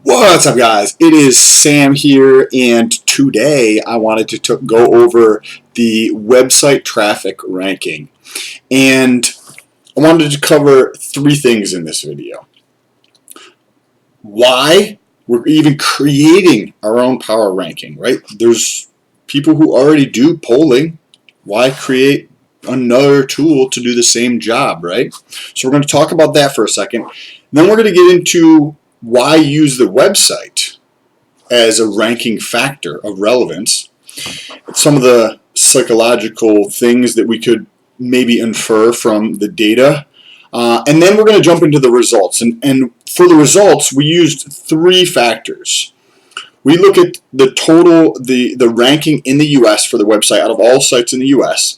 What's up, guys? It is Sam here, and today I wanted to go over the website traffic ranking. And I wanted to cover three things in this video. Why we're even creating our own power ranking, right? There's people who already do polling. Why create another tool to do the same job, right? So we're going to talk about that for a second. Then we're going to get into why use the website as a ranking factor of relevance, some of the psychological things that we could maybe infer from the data, and then we're going to jump into the results. And for the results, we used three factors. We look at the total, the ranking in the U.S. for the website out of all sites in the U.S.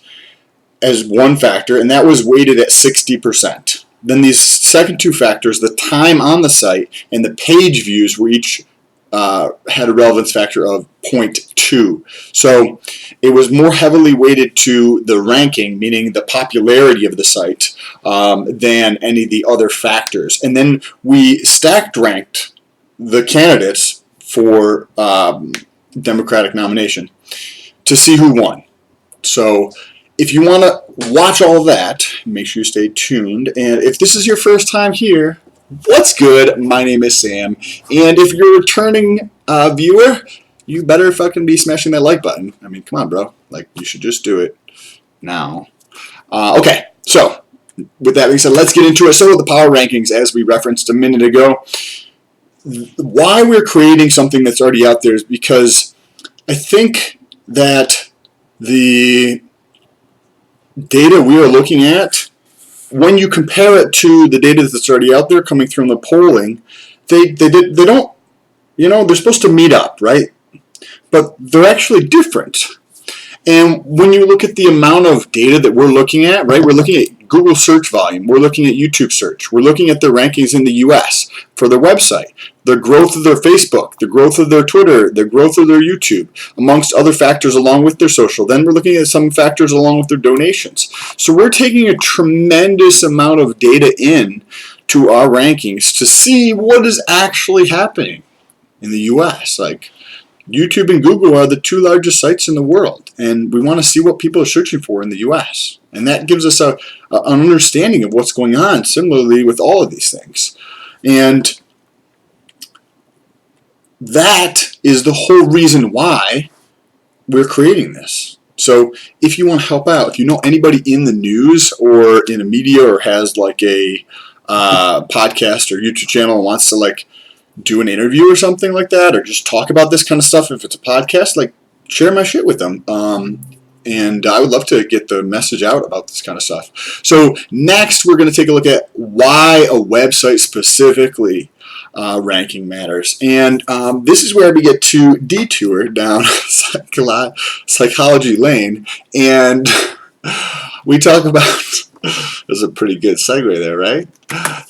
as one factor, and that was weighted at 60%. Then these second two factors, the time on the site and the page views, were each had a relevance factor of 0.2. So it was more heavily weighted to the ranking, meaning the popularity of the site, than any of the other factors. And then we stacked ranked the candidates for Democratic nomination to see who won. So if you want to watch all of that, make sure you stay tuned. And if this is your first time here, what's good? My name is Sam. And if you're a returning viewer, you better fucking be smashing that like button. I mean, come on, bro. Like, you should just do it now. Okay, so with that being said, let's get into it. So the power rankings, as we referenced a minute ago, why we're creating something that's already out there is because I think that the data we are looking at, when you compare it to the data that's already out there coming from the polling, they don't, they're supposed to meet up, right? But they're actually different. And when you look at the amount of data that we're looking at, right, we're looking at Google search volume, we're looking at YouTube search, we're looking at the rankings in the US for their website, the growth of their Facebook, the growth of their Twitter, the growth of their YouTube, amongst other factors along with their social. Then we're looking at some factors along with their donations. So we're taking a tremendous amount of data in to our rankings to see what is actually happening in the US. Like, YouTube and Google are the two largest sites in the world, and we want to see what people are searching for in the US. And that gives us an understanding of what's going on, similarly with all of these things. And that is the whole reason why we're creating this. So if you want to help out, if you know anybody in the news or in a media or has like a podcast or YouTube channel and wants to like do an interview or something like that, or just talk about this kind of stuff, if it's a podcast, like, share my shit with them. And I would love to get the message out about this kind of stuff. So next, we're going to take a look at why a website specifically ranking matters. And this is where we get to detour down psychology lane, and we talk about there's a pretty good segue there, right?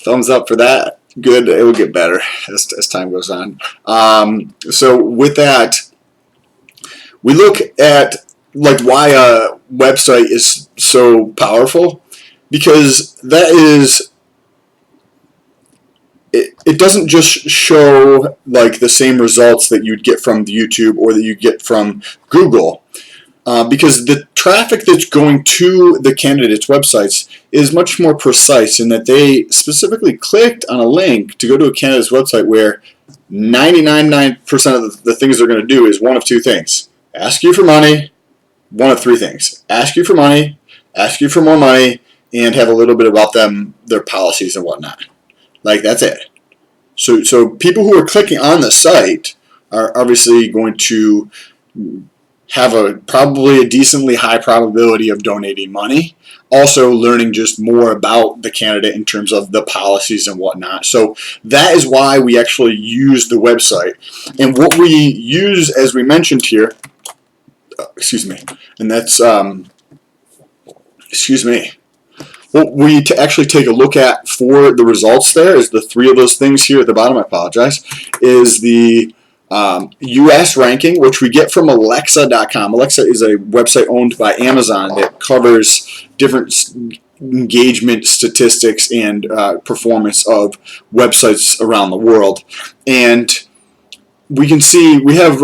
Thumbs up for that. Good. It will get better as time goes on. So with that, we look at like why a website is so powerful, because that is, it doesn't just show like the same results that you'd get from YouTube or that you get from Google. Because the traffic that's going to the candidates' websites is much more precise in that they specifically clicked on a link to go to a candidate's website where 99% of the things they're going to do is one of two things. Ask you for money, one of three things. Ask you for money, ask you for more money, and have a little bit about them, their policies and whatnot. Like, that's it. So people who are clicking on the site are obviously going to have probably a decently high probability of donating money, also learning just more about the candidate in terms of the policies and whatnot. So that is why we actually use the website. And what we use, as we mentioned here, and that's, what we actually take a look at for the results there is the three of those things here at the bottom, I apologize, is the U.S. ranking, which we get from Alexa.com. Alexa is a website owned by Amazon that covers different engagement statistics and performance of websites around the world. And we can see we have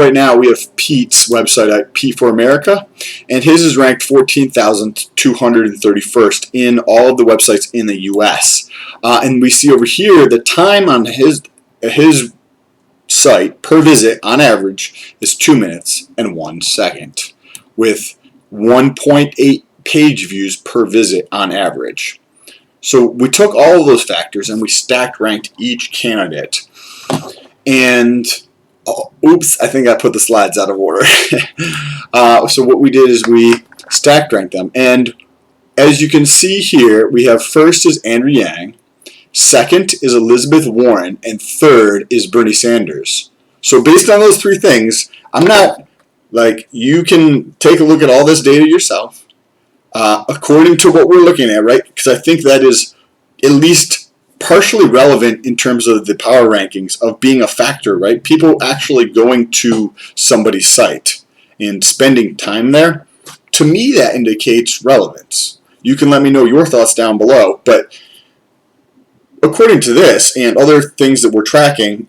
Pete's website at Pete for America, and his is ranked 14,231st in all of the websites in the U.S. And we see over here the time on his site per visit on average is 2 minutes and 1 second, with 1.8 page views per visit on average. So we took all of those factors and we stacked ranked each candidate. And oops, I think I put the slides out of order. So what we did is we stacked ranked them. And as you can see here, we have first is Andrew Yang, second is Elizabeth Warren, and third is Bernie Sanders. So based on those three things, I'm not, like, you can take a look at all this data yourself, according to what we're looking at, right? Because I think that is at least partially relevant in terms of the power rankings of being a factor, right? People actually going to somebody's site and spending time there. To me, that indicates relevance. You can let me know your thoughts down below, but according to this and other things that we're tracking,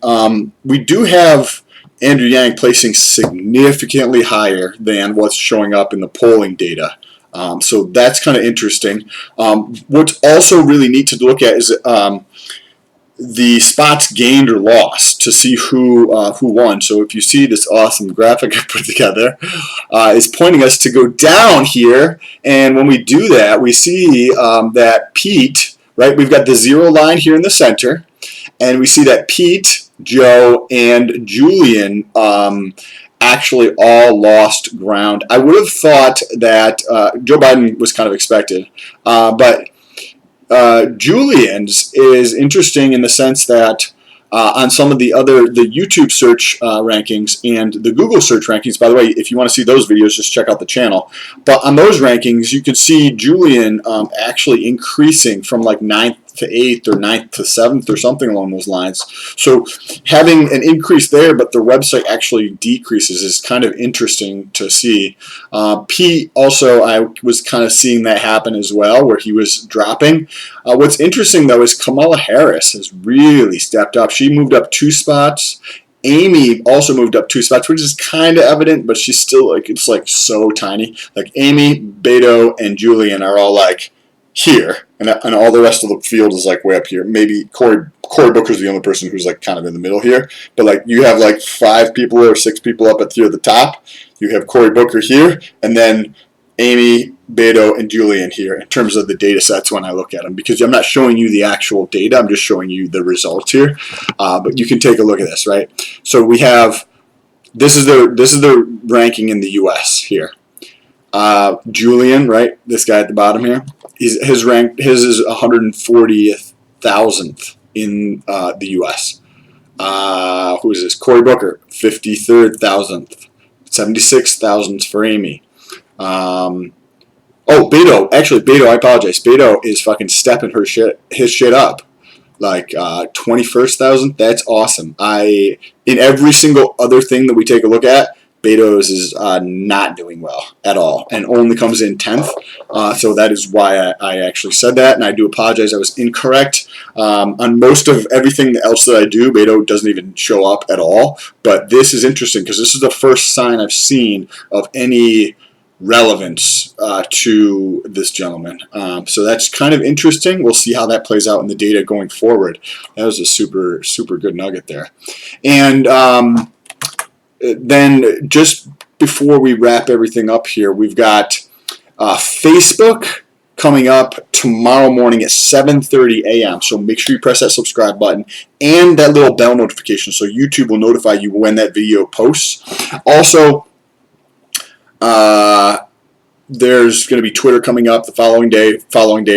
we do have Andrew Yang placing significantly higher than what's showing up in the polling data. So that's kind of interesting. What's also really neat to look at is the spots gained or lost to see who won. So if you see this awesome graphic I put together, is pointing us to go down here. And when we do that, we see that Pete, right, we've got the 0 line here in the center, and we see that Pete, Joe, and Julian actually all lost ground. I would have thought that Joe Biden was kind of expected, but Julian's is interesting in the sense that on some of the YouTube search rankings and the Google search rankings, by the way, if you want to see those videos, just check out the channel. But on those rankings, you can see Julian actually increasing from like 9th to 8th or 9th to 7th or something along those lines. So having an increase there, but the website actually decreases is kind of interesting to see. Pete also, I was kind of seeing that happen as well, where he was dropping. What's interesting though is Kamala Harris has really stepped up. She moved up 2 spots. Amy also moved up 2 spots, which is kind of evident, but she's still like, it's like so tiny. Like Amy, Beto, and Julian are all like here, and all the rest of the field is like way up here. Maybe Cory Booker's the only person who's like kind of in the middle here, but like you have like 5 people or 6 people up at the top. You have Cory Booker here, and then Amy, Beto, and Julian here in terms of the data sets when I look at them, because I'm not showing you the actual data, I'm just showing you the results here. But you can take a look at this, right? So we have, this is the ranking in the U.S. here. Julian, right, this guy at the bottom here, his is 140,000th in the U.S. Who is this? Cory Booker, 53rd,000th, 76,000th for Amy. Beto, I apologize. Beto is fucking stepping his shit up. Like 21,000th, that's awesome. In every single other thing that we take a look at, Beto's is not doing well at all and only comes in 10th. So that is why I actually said that, and I do apologize. I was incorrect. On most of everything else that I do, Beto doesn't even show up at all. But this is interesting because this is the first sign I've seen of any relevance to this gentleman. So that's kind of interesting. We'll see how that plays out in the data going forward. That was a super, super good nugget there. And then just before we wrap everything up here, we've got Facebook coming up tomorrow morning at 7:30 a.m. So make sure you press that subscribe button and that little bell notification so YouTube will notify you when that video posts. Also, there's going to be Twitter coming up the following day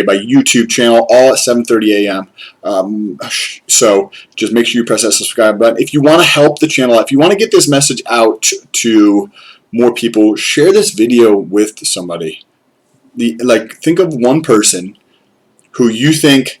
by YouTube channel, all at 7:30 a.m. So just make sure you press that subscribe button. If you want to help the channel, if you want to get this message out to more people, share this video with somebody. Think of one person who you think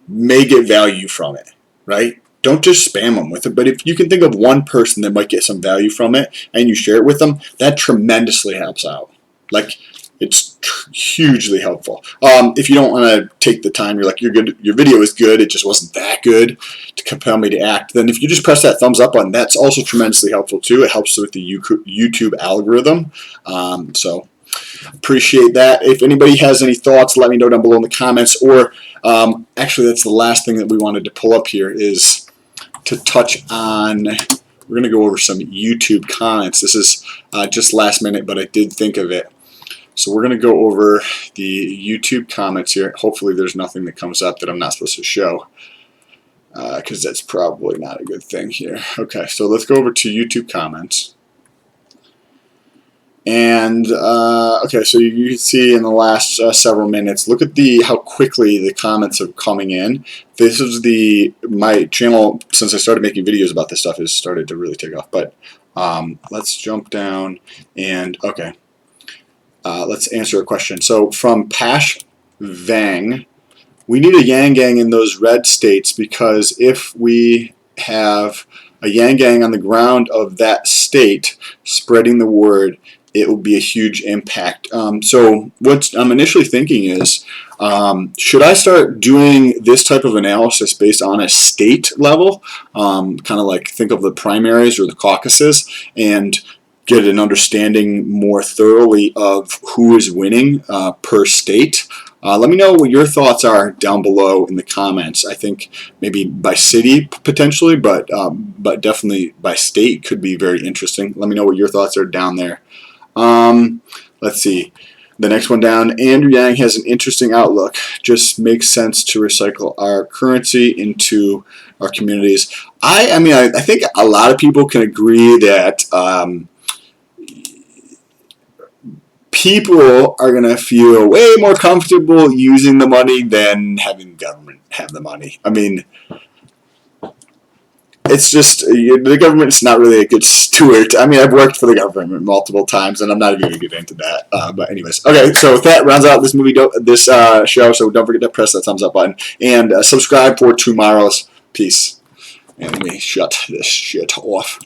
may get value from it, right? Don't just spam them with it, but if you can think of one person that might get some value from it and you share it with them, that tremendously helps out. Like, It's hugely helpful. If you don't want to take the time, you're like, your video is good, it just wasn't that good to compel me to act, then if you just press that thumbs up button, that's also tremendously helpful too. It helps with the YouTube algorithm. So appreciate that. If anybody has any thoughts, let me know down below in the comments. Or actually, that's the last thing that we wanted to pull up here, is to touch on, we're going to go over some YouTube comments. This is just last minute, but I did think of it. So we're going to go over the YouTube comments here. Hopefully there's nothing that comes up that I'm not supposed to show, because that's probably not a good thing here. Okay, so let's go over to YouTube comments. And okay, so you can see in the last several minutes, look at how quickly the comments are coming in. This is my channel, since I started making videos about this stuff, has started to really take off. But let's jump down and okay, let's answer a question. So from Pash Vang, we need a Yang Gang in those red states, because if we have a Yang Gang on the ground of that state spreading the word, it will be a huge impact. So what I'm initially thinking is, should I start doing this type of analysis based on a state level, kind of like think of the primaries or the caucuses, and get an understanding more thoroughly of who is winning per state? Let me know what your thoughts are down below in the comments. I think maybe by city potentially, but definitely by state could be very interesting. Let me know what your thoughts are down there. Let's see. The next one down, Andrew Yang has an interesting outlook. Just makes sense to recycle our currency into our communities. I mean, I think a lot of people can agree that people are going to feel way more comfortable using the money than having the government have the money. I mean, it's just, the government's not really a good steward. I mean, I've worked for the government multiple times, and I'm not even going to get into that. But anyways, okay, so with that, rounds out this show, so don't forget to press that thumbs up button, and subscribe for tomorrow's piece. And let me shut this shit off.